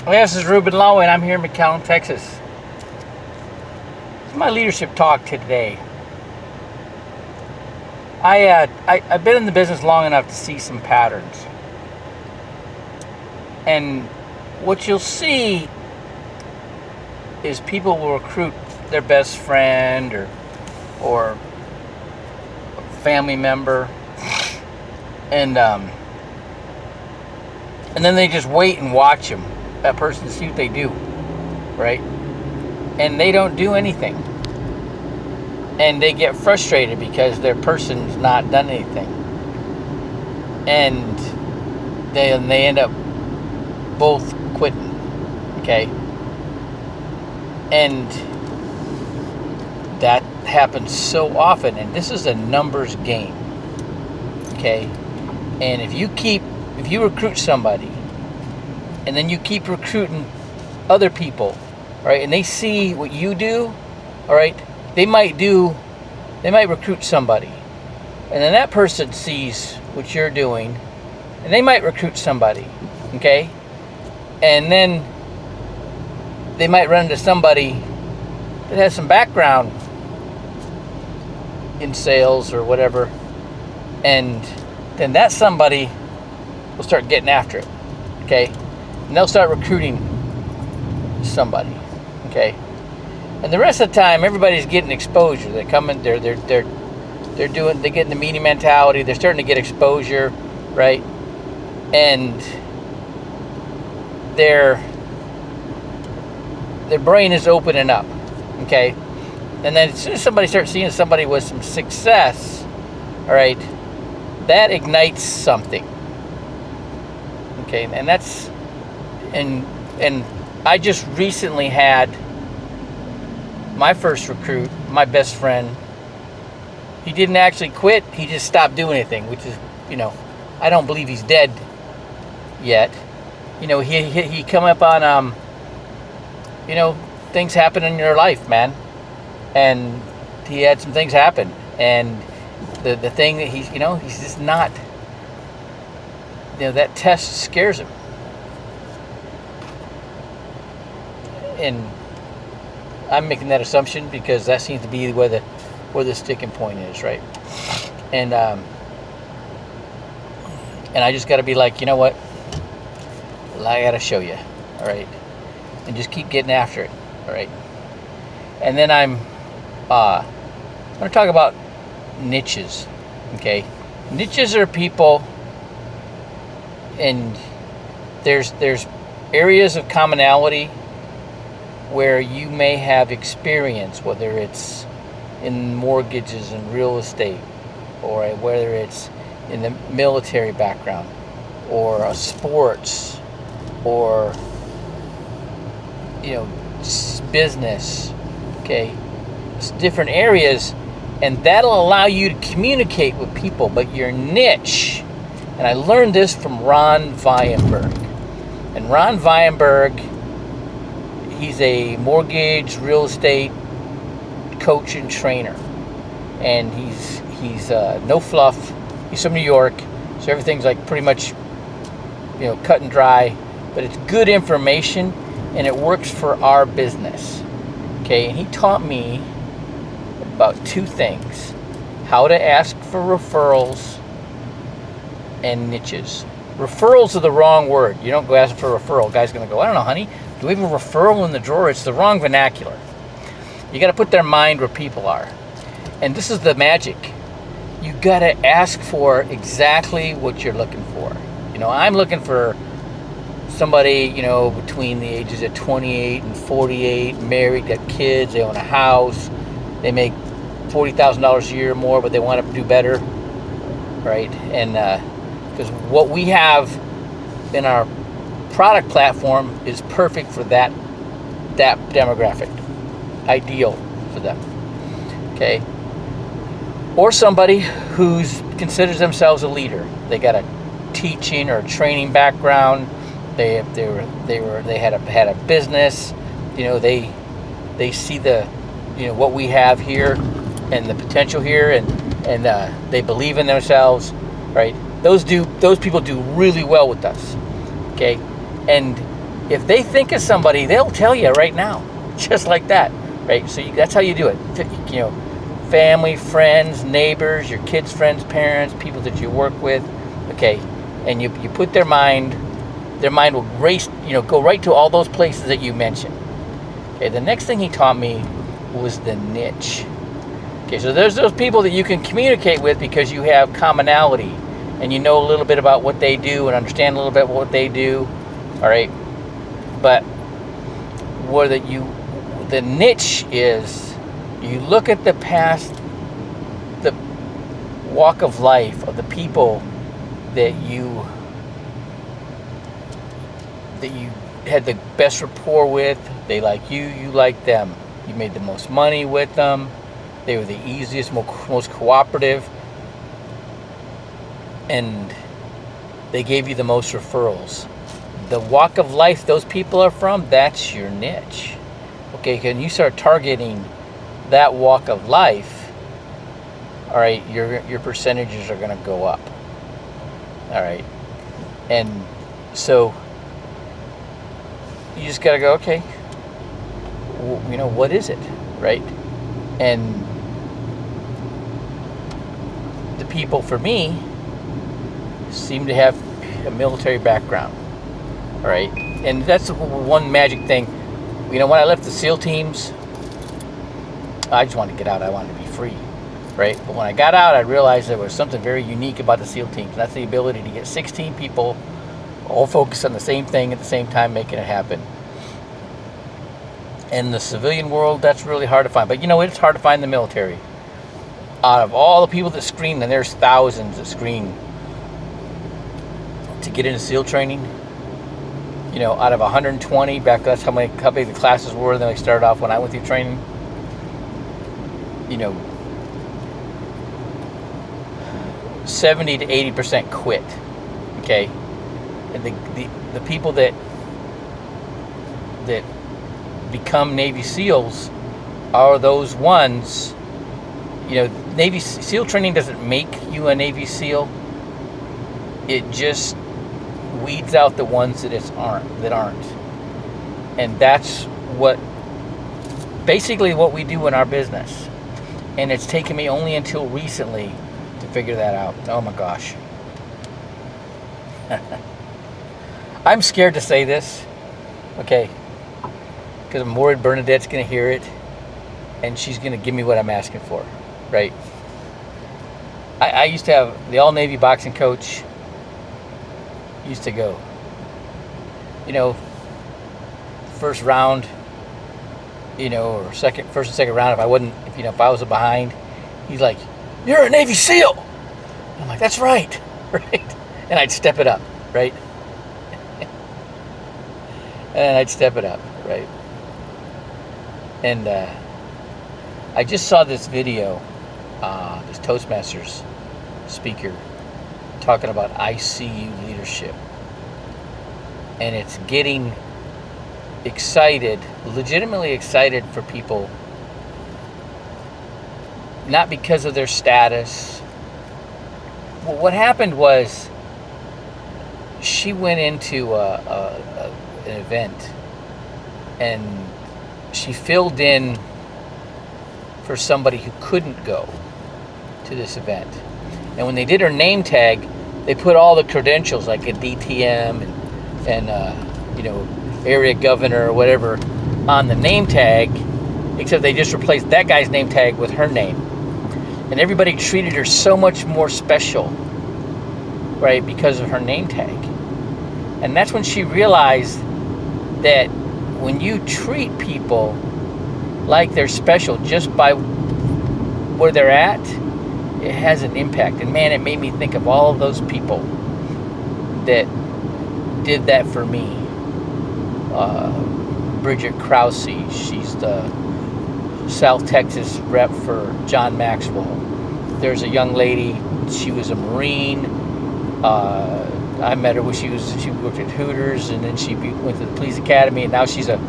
This is Ruben Lowe, and I'm here in McAllen, Texas. This is my leadership talk today. I've been in the business long enough to see some patterns. And what you'll see is people will recruit their best friend or a family member, and then they just wait and watch that person, to see what they do, right? And they don't do anything, and they get frustrated because their person's not done anything, and they end up both quitting, okay? And that happens so often, and this is a numbers game, okay? And if you recruit somebody, and then you keep recruiting other people, all right, and they see what you do, all right, they might recruit somebody, and then that person sees what you're doing, and they might recruit somebody, okay? And then they might run into somebody that has some background in sales or whatever, and then that somebody will start getting after it, okay? And they'll start recruiting somebody, okay? And the rest of the time, everybody's getting exposure. They're coming, they're getting the meeting mentality. They're starting to get exposure, right? And their brain is opening up, okay? And then as soon as somebody starts seeing somebody with some success, all right, that ignites something, okay? And I just recently had my first recruit, my best friend. He didn't actually quit. He just stopped doing anything, which is, I don't believe he's dead yet. He come up on, things happen in your life, man. And he had some things happen. And the thing that he's just not, that test scares him. And I'm making that assumption because that seems to be where the sticking point is, right? And I just got to be like, you know what? I got to show you, all right? And just keep getting after it, all right? And then I'm going to talk about niches, okay? Niches are people, and there's areas of commonality where you may have experience, whether it's in mortgages and real estate, or whether it's in the military background, or sports, or business, okay? It's different areas, and that'll allow you to communicate with people. But your niche, and I learned this from Ron Weinberg, and Ron Weinberg, he's a mortgage real estate coach and trainer, and he's no fluff. He's from New York, so everything's like pretty much cut and dry, but it's good information and it works for our business, okay? And he taught me about two things: how to ask for referrals and niches. Referrals are the wrong word. You don't go ask for a referral. Guy's gonna go, I don't know, honey, do we have a referral in the drawer? It's the wrong vernacular. You got to put their mind where people are. And this is the magic. You got to ask for exactly what you're looking for. I'm looking for somebody, between the ages of 28 and 48, married, got kids, they own a house, they make $40,000 a year or more, but they want to do better, right? And because what we have in our product platform is perfect for that demographic, ideal for them, okay? Or somebody who considers themselves a leader. They got a teaching or training background. They had a business. They see the what we have here and the potential here, and they believe in themselves, right? Those people do really well with us, okay? And if they think of somebody, they'll tell you right now, just like that, right? So that's how you do it. You know, family, friends, neighbors, your kids' friends, parents, people that you work with, okay? And you put their mind will race, go right to all those places that you mentioned. Okay, the next thing he taught me was the niche. Okay, so there's those people that you can communicate with because you have commonality and you know a little bit about what they do and understand a little bit what they do, all right? But the niche is, you look at the past, the walk of life of the people that you had the best rapport with. They like you, you like them. You made the most money with them. They were the easiest, most cooperative, and they gave you the most referrals. The walk of life those people are from, that's your niche. Okay, can you start targeting that walk of life, all right, your percentages are going to go up. All right. And so you just got to go, okay, what is it, right? And the people for me seem to have a military background, all right? And that's one magic thing. When I left the SEAL teams, I just wanted to get out. I wanted to be free, right? But when I got out, I realized there was something very unique about the SEAL teams. That's the ability to get 16 people all focused on the same thing at the same time, making it happen. In the civilian world, that's really hard to find. But it's hard to find in the military. Out of all the people that screen, and there's thousands that screen to get into SEAL training, out of 120, that's how big the classes were. Then I started off when I went through training. 70 to 80% quit. Okay, and the people that become Navy SEALs are those ones. Navy SEAL training doesn't make you a Navy SEAL. It just weeds out the ones that aren't. And that's basically what we do in our business. And it's taken me only until recently to figure that out. Oh my gosh. I'm scared to say this, okay? Because I'm worried Bernadette's going to hear it and she's going to give me what I'm asking for, right? I used to have the all-Navy boxing coach used to go, first round, or first and second round, if I was behind, he's like, "You're a Navy SEAL." I'm like, "That's right," right? And I'd step it up, right? And I'd step it up, right? And I just saw this video, this Toastmasters speaker talking about ICU leadership. And it's getting legitimately excited for people, not because of their status. Well, what happened was she went into an event and she filled in for somebody who couldn't go to this event. And when they did her name tag, they put all the credentials like a DTM and area governor or whatever on the name tag, except they just replaced that guy's name tag with her name. And everybody treated her so much more special, right, because of her name tag. And that's when she realized that when you treat people like they're special just by where they're at, it has an impact. And man, it made me think of all of those people that did that for me. Bridget Krause, she's the South Texas rep for John Maxwell. There's a young lady, she was a Marine. I met her when she worked at Hooters, and then she went to the police academy, and now she's a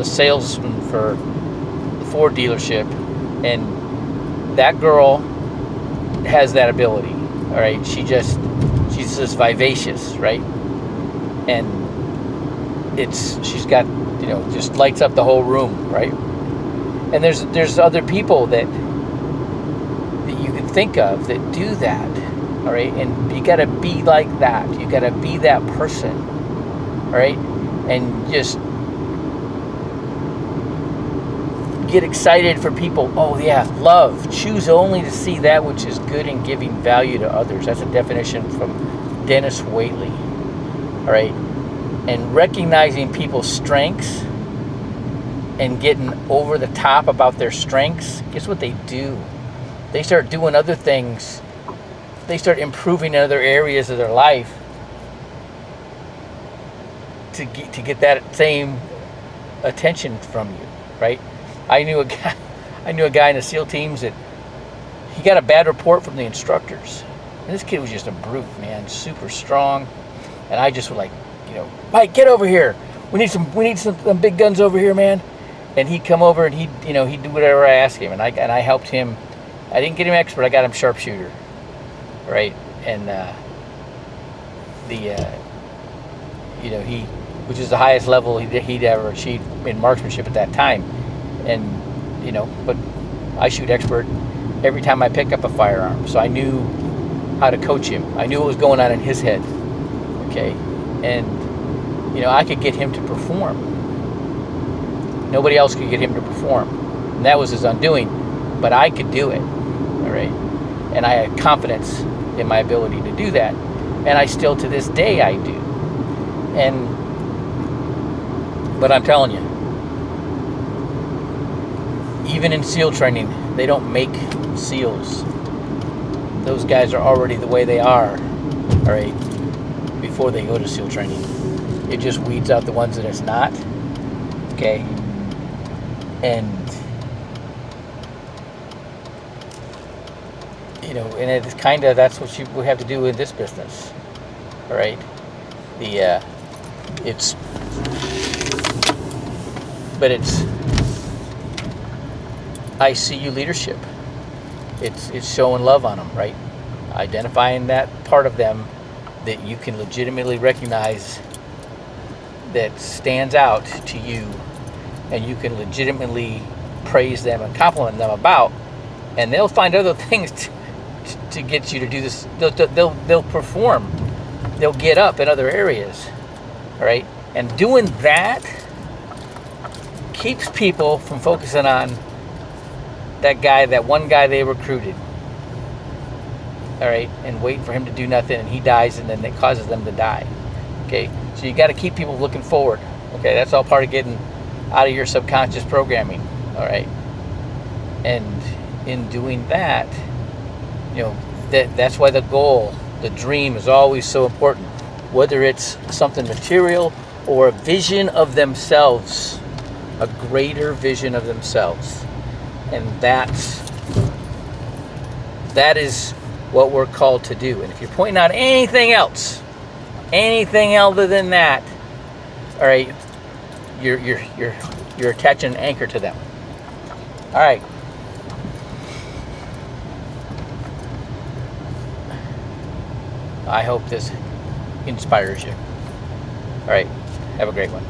salesman for the Ford dealership. And that girl has that ability, all right? She's just vivacious, right? And she's got, just lights up the whole room, right? And there's other people that you can think of that do that, all right? And you got to be like that. You got to be that person, all right? And just get excited for people. Oh yeah, love. Choose only to see that which is good and giving value to others. That's a definition from Dennis Waitley, all right? And recognizing people's strengths and getting over the top about their strengths, guess what they do? They start doing other things. They start improving in other areas of their life to get that same attention from you, right? I knew a guy in the SEAL teams that he got a bad report from the instructors. And this kid was just a brute, man, super strong. And I just was like, Mike, get over here. We need some big guns over here, man. And he'd come over and he'd do whatever I asked him, and I helped him. I didn't get him expert. I got him sharpshooter, right? And he, which is the highest level he'd ever achieved in marksmanship at that time. And but I shoot expert every time I pick up a firearm, so I knew how to coach him. I knew what was going on in his head. Okay, and I could get him to perform. Nobody else could get him to perform, and that was his undoing. But I could do it, all right? And I had confidence in my ability to do that, and I still, to this day, I do. But I'm telling you, even in SEAL training, they don't make SEALs. Those guys are already the way they are, all right, before they go to SEAL training. It just weeds out the ones that it's not, okay? And and it's kind of, that's what we have to do in this business, all right? It's ICU leadership. It's showing love on them, right? Identifying that part of them that you can legitimately recognize that stands out to you, and you can legitimately praise them and compliment them about, and they'll find other things to get you to do this. They'll perform. They'll get up in other areas, all right? And doing that keeps people from focusing on that one guy they recruited, all right, and wait for him to do nothing, and he dies, and then it causes them to die. Okay, so you got to keep people looking forward. Okay, that's all part of getting out of your subconscious programming, all right? And in doing that, that's why the goal, the dream, is always so important. Whether it's something material or a vision of themselves, a greater vision of themselves. And that is what we're called to do. And if you're pointing out anything else, anything other than that, all right, you're attaching an anchor to them. All right. I hope this inspires you. All right. Have a great one.